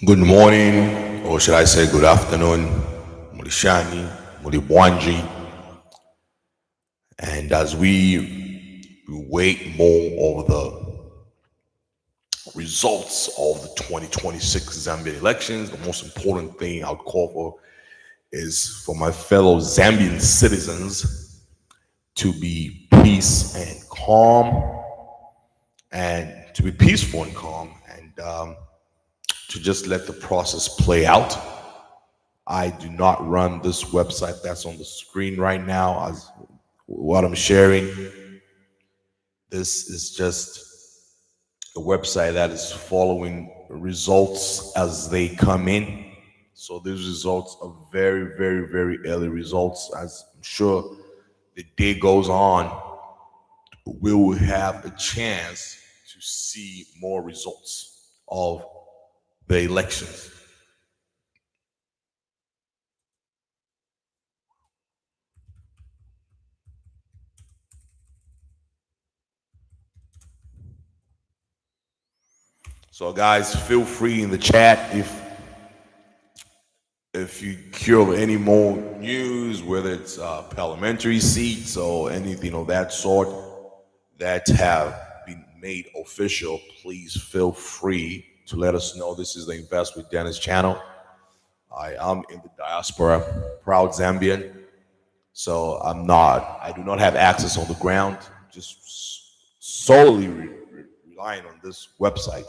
Good morning, or should I say good afternoon, Mulishani, Mulibwanji. And as we wait more of the results of the 2026 Zambian elections, the most important thing I would call for is for my fellow Zambian citizens to be peace and calm, and to be peaceful and calm, and to just let the process play out. I do not run this website that's on the screen right now as what I'm sharing. This is just a website that is following results as they come in. So these results are very, very, very early results. As I'm sure the day goes on, we will have a chance to see more results of the elections. So guys, feel free in the chat if you hear any more news, whether it's parliamentary seats or anything of that sort that have been made official, please feel free to let us know. This is the Invest with Dennis channel. I am in the diaspora, proud Zambian. So I do not have access on the ground, just solely relying on this website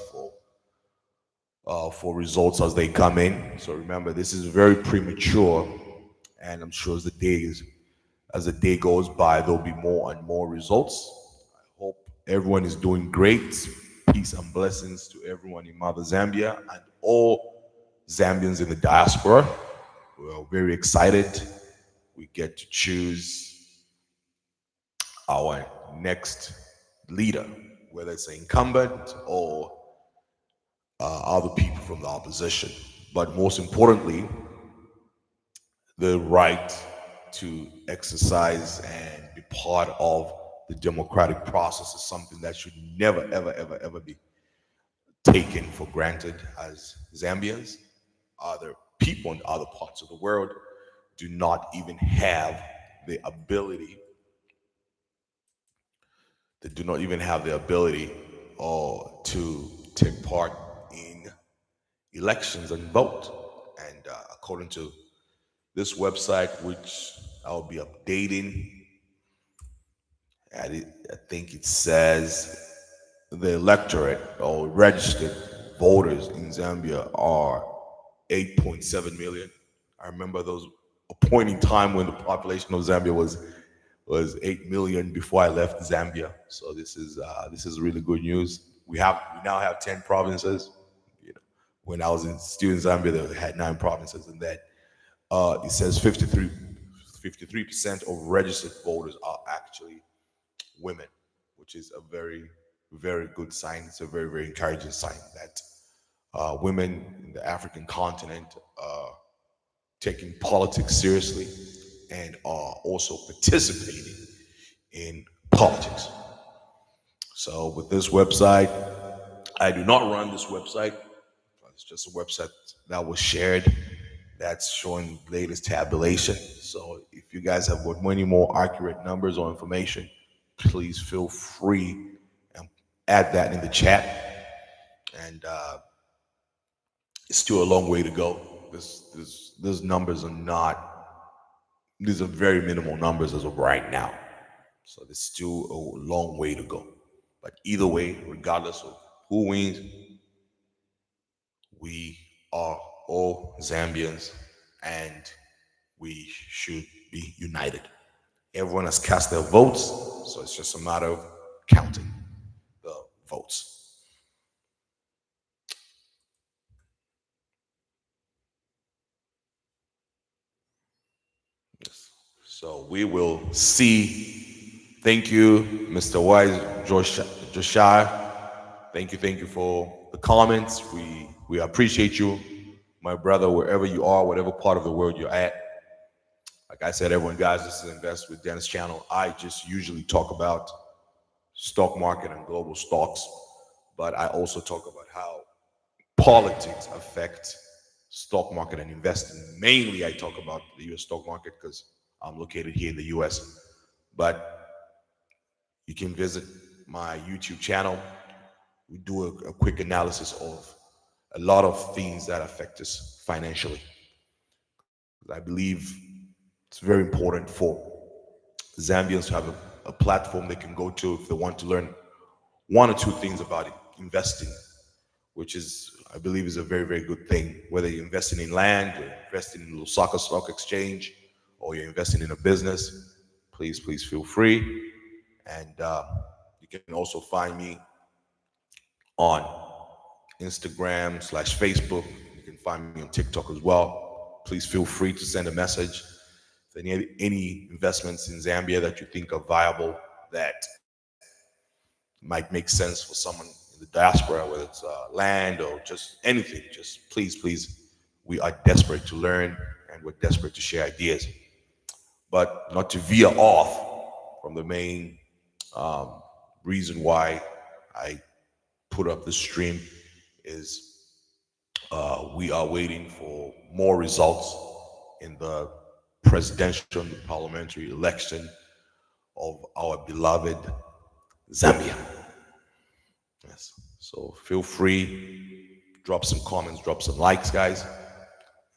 for results as they come in. So remember, this is very premature, and I'm sure as the day goes by, there'll be more and more results. I hope everyone is doing great. Peace and blessings to everyone in Mother Zambia and all Zambians in the diaspora. We're very excited. We get to choose our next leader, whether it's an incumbent or other people from the opposition. But most importantly, the right to exercise and be part of the democratic process is something that should never, ever, ever, ever be taken for granted as Zambians. Other people in other parts of the world do not even have the ability, they do not even have the ability to take part in elections and vote. And according to this website, which I'll be updating, I think it says the electorate or registered voters in Zambia are 8.7 million. I remember those a point in time when the population of Zambia was 8 million before I left Zambia. So this is really good news. We now have 10 provinces. You know, when I was still in Zambia, they had 9 provinces, and that it says 53% of registered voters are actually women, which is a very, very good sign. It's a very, very encouraging sign that women in the African continent are taking politics seriously and are also participating in politics. So with this website, I do not run this website. It's just a website that was shared that's showing latest tabulation. So if you guys have got many more accurate numbers or information, please feel free and add that in the chat. And it's still a long way to go. These numbers are not. These are very minimal numbers as of right now. So there's still a long way to go. But either way, regardless of who wins, we are all Zambians and we should be united. Everyone has cast their votes, so it's just a matter of counting the votes. Yes. So we will see. Thank you, Mr. Wise Joshua. Thank you for the comments. We appreciate you, my brother, wherever you are, whatever part of the world you're at. Like I said, everyone, guys, this is Invest with Dennis channel. I just usually talk about stock market and global stocks, but I also talk about how politics affect stock market and investing. Mainly, I talk about the U.S. stock market because I'm located here in the U.S. But you can visit my YouTube channel. We do a quick analysis of a lot of things that affect us financially. I believe it's very important for Zambians to have a platform they can go to if they want to learn one or two things about it, investing, which is, I believe, is a very, very good thing. Whether you're investing in land, or investing in Lusaka Stock Exchange, or you're investing in a business, please feel free. And you can also find me on Instagram/Facebook. You can find me on TikTok as well. Please feel free to send a message. If any investments in Zambia that you think are viable, that might make sense for someone in the diaspora, whether it's land or just anything, just please, we are desperate to learn and we're desperate to share ideas. But not to veer off from the main reason why I put up the stream is we are waiting for more results in the presidential and parliamentary election of our beloved Zambia. Yes. So feel free, drop some comments, drop some likes, guys,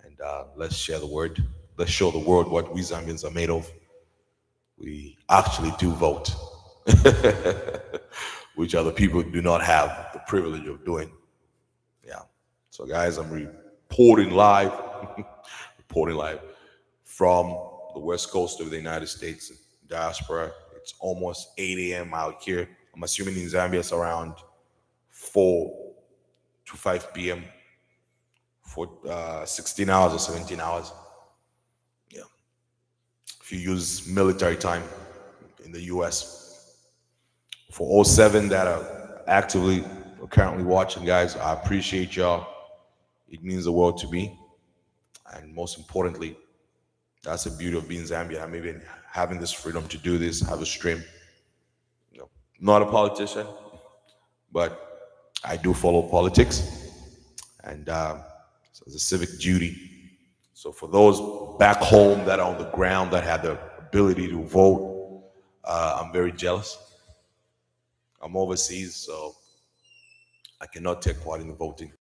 and let's share the word. Let's show the world what we Zambians are made of. We actually do vote, which other people do not have the privilege of doing. Yeah. So, guys, I'm reporting live, reporting live from the west coast of the United States diaspora. It's almost 8 a.m. out here. I'm assuming in Zambia it's around 4 to 5 p.m. for 16 hours or 17 hours. Yeah. If you use military time in the US. For all seven that are actively or currently watching, guys, I appreciate y'all. It means the world to me. And most importantly, that's the beauty of being Zambia. I'm even having this freedom to do this, have a stream. You know, not a politician, but I do follow politics, and so it's a civic duty. So for those back home that are on the ground that have the ability to vote, I'm very jealous. I'm overseas, so I cannot take part in the voting.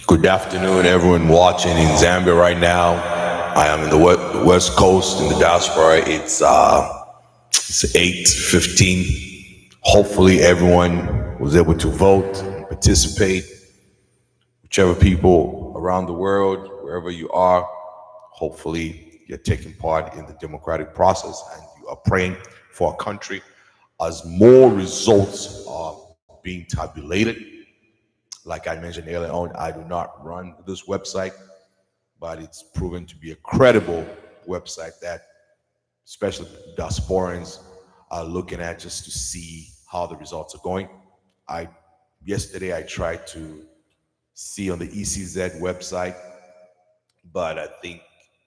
Good afternoon, everyone watching in Zambia right now. I am in the West Coast in the diaspora. It's 8:15. Hopefully, everyone was able to vote and participate. Whichever people around the world, wherever you are, hopefully you're taking part in the democratic process and you are praying for our country as more results are being tabulated. Like I mentioned earlier on, I do not run this website, but it's proven to be a credible website that especially diasporans are looking at just to see how the results are going. I Yesterday I tried to see on the ECZ website, but I think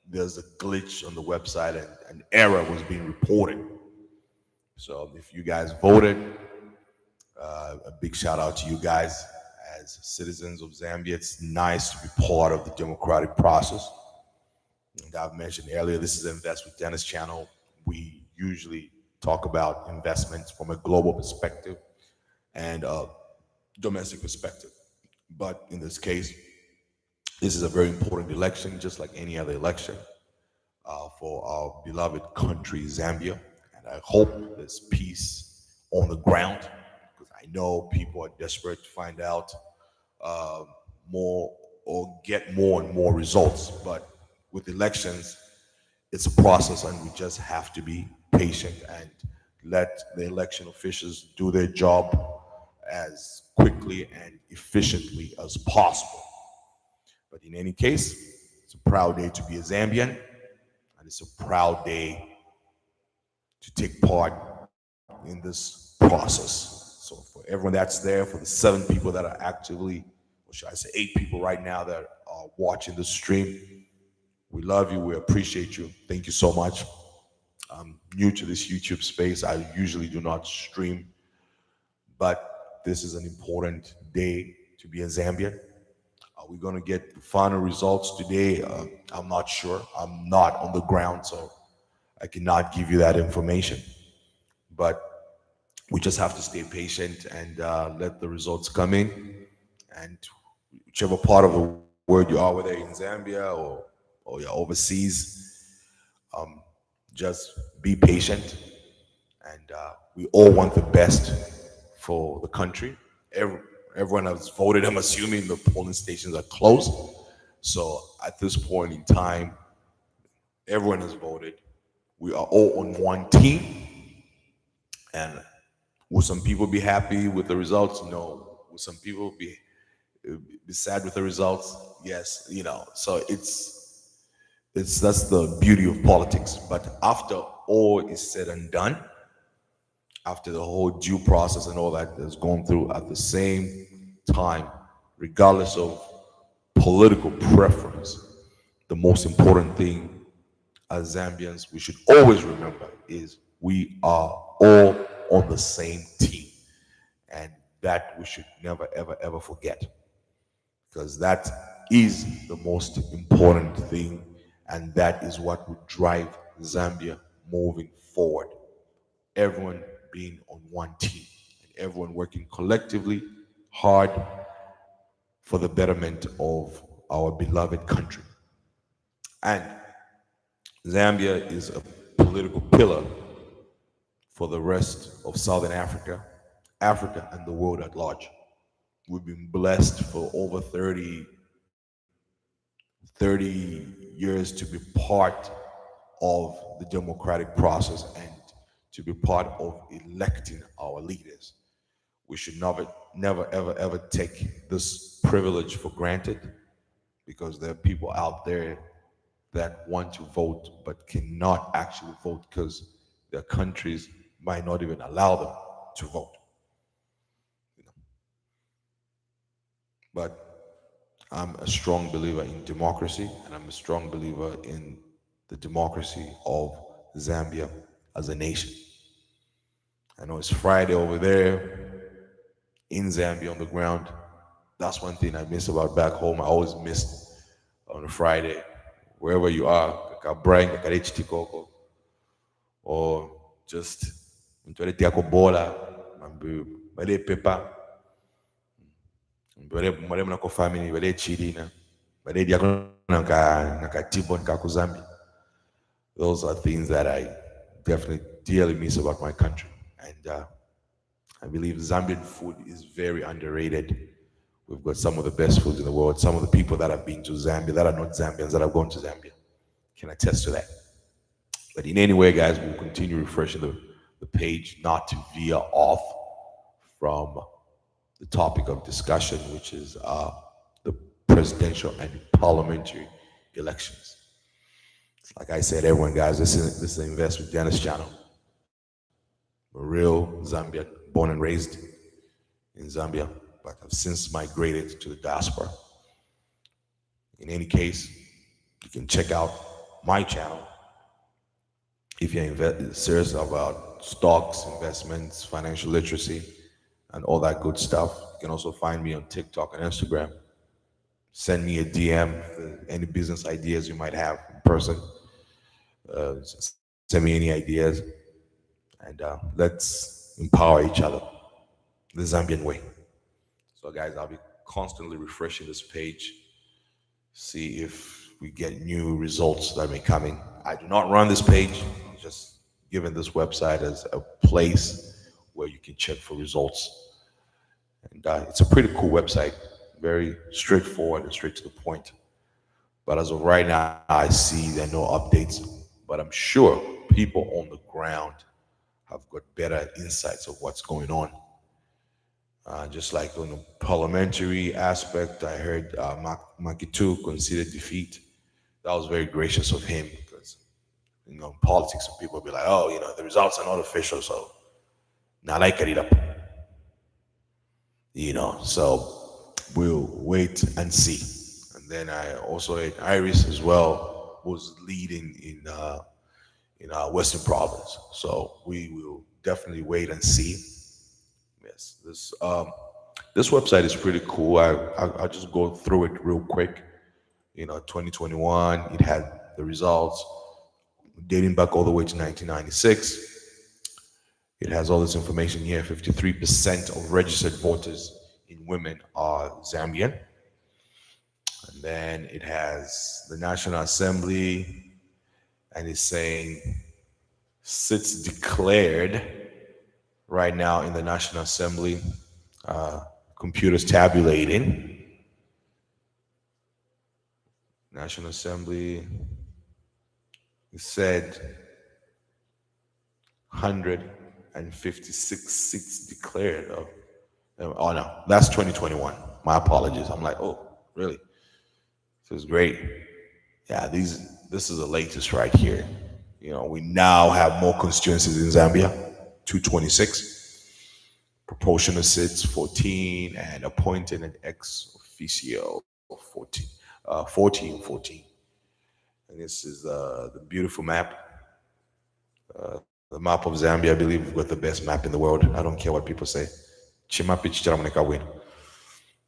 there's a glitch on the website and an error was being reported. So if you guys voted, a big shout out to you guys as citizens of Zambia. It's nice to be part of the democratic process. And I've mentioned earlier, this is Invest with Dennis channel. We usually talk about investments from a global perspective and a domestic perspective. But in this case, this is a very important election, just like any other election for our beloved country, Zambia. And I hope there's peace on the ground because I know people are desperate to find out uh, more or get more and more results. But with elections, it's a process, and we just have to be patient and let the election officials do their job as quickly and efficiently as possible. But in any case, it's a proud day to be a Zambian, and it's a proud day to take part in this process. So for everyone that's there, for the 7 people that are actively, or should I say 8 people right now that are watching the stream, we love you. We appreciate you. Thank you so much. I'm new to this YouTube space. I usually do not stream, but this is an important day to be a Zambian. Are we going to get the final results today? I'm not sure. I'm not on the ground, so I cannot give you that information. But we just have to stay patient and let the results come in. And whichever part of the world you are, whether you're in Zambia or you're overseas, just be patient. And we all want the best for the country. Everyone has voted. I'm assuming the polling stations are closed. So at this point in time, everyone has voted. We are all on one team. And will some people be happy with the results? No. Will some people be sad with the results? Yes. So it's that's the beauty of politics. But after all is said and done, after the whole due process and all that is gone through, at the same time, regardless of political preference, the most important thing as Zambians we should always remember is we are all on the same team. And that we should never, ever, ever forget. Because that is the most important thing, and that is what would drive Zambia moving forward. Everyone being on one team and everyone working collectively hard for the betterment of our beloved country. And Zambia is a political pillar for the rest of Southern Africa, Africa, and the world at large. We've been blessed for over 30 years to be part of the democratic process and to be part of electing our leaders. We should never, ever, ever take this privilege for granted because there are people out there that want to vote but cannot actually vote because their countries might not even allow them to vote. But I'm a strong believer in democracy, and I'm a strong believer in the democracy of Zambia as a nation. I know it's Friday over there in Zambia on the ground. That's one thing I miss about back home. I always missed on a Friday, wherever you are, Kakabrang, Kakarichitikoko, or just Mtualeti yako bola, mambo, bale pepa, Maremo nako family bale chili na bale dia naka tibon kaku Zambia. Those are things that I definitely dearly miss about my country. And I believe Zambian food is very underrated. We've got some of the best foods in the world. Some of the people that have been to Zambia, that are not Zambians, that have gone to Zambia, can attest to that. But in any way, guys, we'll continue refreshing the page, not to veer off from the topic of discussion, which is the presidential and parliamentary elections. Like I said, everyone, guys, this is the Invest with Dennis channel. I'm a real Zambian, born and raised in Zambia, but have since migrated to the diaspora. In any case, you can check out my channel if you're serious about stocks, investments, financial literacy, and all that good stuff. You can also find me on TikTok and Instagram. Send me a DM for any business ideas you might have in person. Send me any ideas, and let's empower each other the Zambian way. So, guys, I'll be constantly refreshing this page, see if we get new results that may come in. I do not run this page, I'm just giving this website as a place where you can check for results. And it's a pretty cool website, very straightforward and straight to the point. But as of right now, I see there are no updates. But I'm sure people on the ground have got better insights of what's going on. Just like on the parliamentary aspect, I heard Makitu considered defeat. That was very gracious of him because, in politics, some people be like, oh, the results are not official, so now I it up. So we'll wait and see. And then I also had Iris as well, was leading in our Western province. So we will definitely wait and see. Yes, this website is pretty cool. I'll just go through it real quick. 2021, it had the results dating back all the way to 1996. It has all this information here. 53% of registered voters in women are Zambian. And then it has the National Assembly, and it's saying seats declared right now in the National Assembly, computers tabulating. National Assembly, it said 156 seats declared. Oh no, that's 2021. My apologies. I'm like, oh, really? This is great. Yeah, this is the latest right here. We now have more constituencies in Zambia, 226. Proportional seats 14, and appointed and ex officio 14. 14. And this is the beautiful map. The map of Zambia. I believe we've got the best map in the world. I don't care what people say. Chimapi Chicharamaneka win.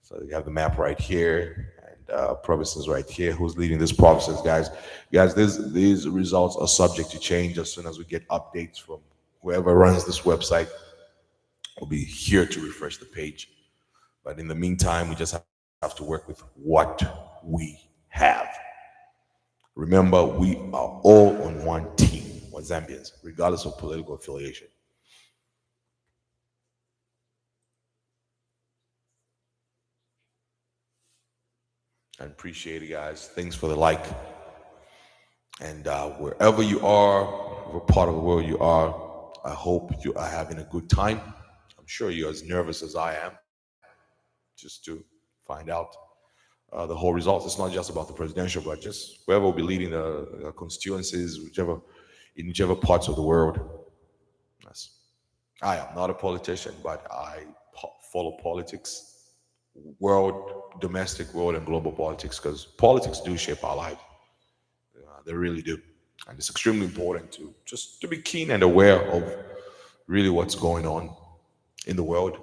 So you have the map right here, and provinces right here. Who's leading these provinces, guys? Guys, these results are subject to change as soon as we get updates from whoever runs this website. We'll be here to refresh the page. But in the meantime, we just have to work with what we have. Remember, we are all on one team, we're Zambians, regardless of political affiliation. I appreciate it, guys. Thanks for the like. And wherever you are, whatever part of the world you are, I hope you are having a good time. I'm sure you're as nervous as I am, just to find out the whole results. It's not just about the presidential, but just whoever will be leading the constituencies, in whichever parts of the world. Yes. I am not a politician, but I follow politics, domestic world, and global politics, because politics do shape our lives. They really do, and it's extremely important to be keen and aware of really what's going on in the world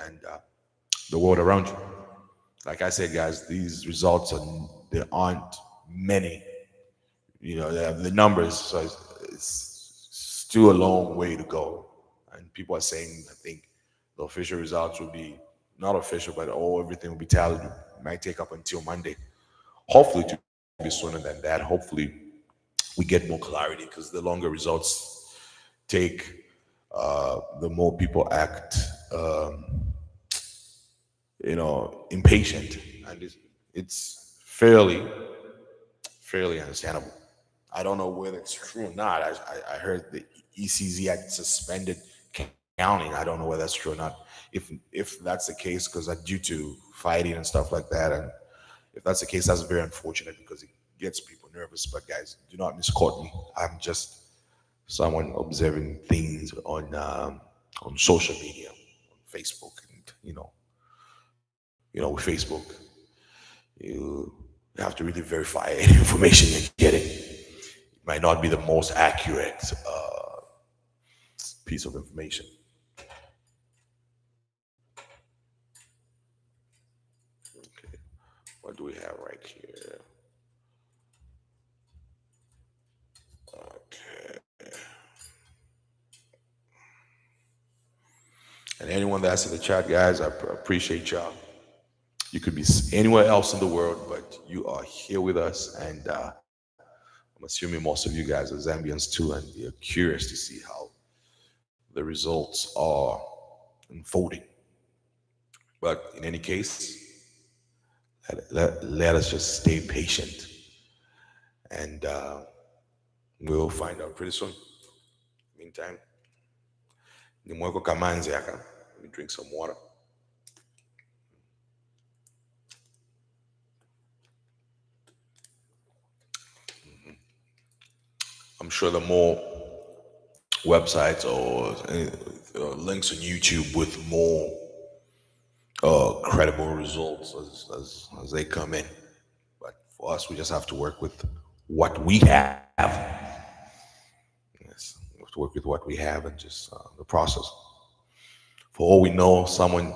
and the world around you. Like I said, guys, these results there aren't many. The numbers, so it's still a long way to go. And people are saying, I think the official results will be not official, but everything will be tallied. It might take up until Monday. Hopefully, to be sooner than that. Hopefully, we get more clarity because the longer results take, the more people act, impatient, and it's fairly understandable. I don't know whether it's true or not. I heard the ECZ had suspended counting. I don't know whether that's true or not. If that's the case, because due to fighting and stuff like that, and if that's the case, that's very unfortunate because it gets people nervous. But guys, do not misquote me. I'm just someone observing things on social media, on Facebook, and with Facebook, you have to really verify any information you're getting. It might not be the most accurate piece of information. Okay, what do we have right here? Okay, and anyone that's in the chat, guys, I appreciate y'all. You could be anywhere else in the world, but you are here with us, and I'm assuming most of you guys are Zambians too, and you're curious to see how the results are unfolding. But in any case, let us just stay patient, and we'll find out pretty soon. Meantime, nimweko kamanzi aka. Let me drink some water. I'm sure the more websites or links on YouTube with more credible results as they come in. But for us, we just have to work with what we have. Yes, we have to work with what we have and just the process. For all we know, someone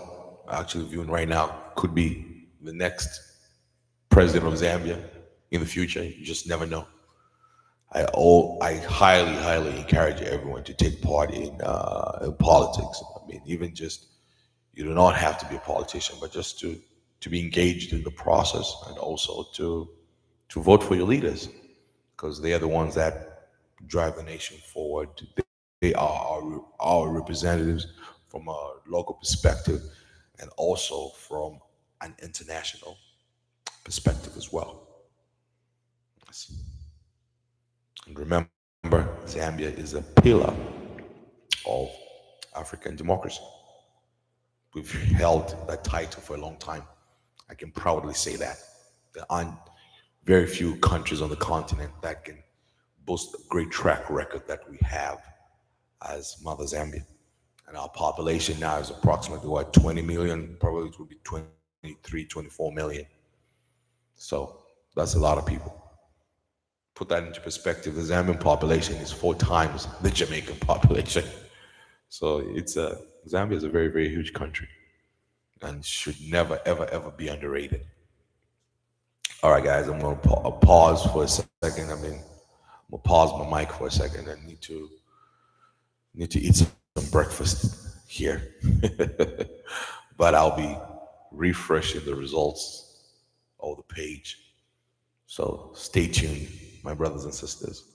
actually viewing right now could be the next president of Zambia in the future. You just never know. I highly encourage everyone to take part in politics. I mean, even just you do not have to be a politician, but just to be engaged in the process and also to vote for your leaders because they are the ones that drive the nation forward. They are our representatives from a local perspective and also from an international perspective as well. Yes. And remember, Zambia is a pillar of African democracy. We've held that title for a long time. I can proudly say that. There aren't very few countries on the continent that can boast a great track record that we have as Mother Zambia. And our population now is approximately, 20 million? Probably it will be 23, 24 million. So that's a lot of people. Put that into perspective, the Zambian population is 4 times the Jamaican population. So Zambia is a very huge country and should never ever be underrated. All right, guys, I'm gonna pause for a second. I'm gonna pause my mic for a second. I need to eat some breakfast here, but I'll be refreshing the results of the page. So stay tuned, my brothers and sisters.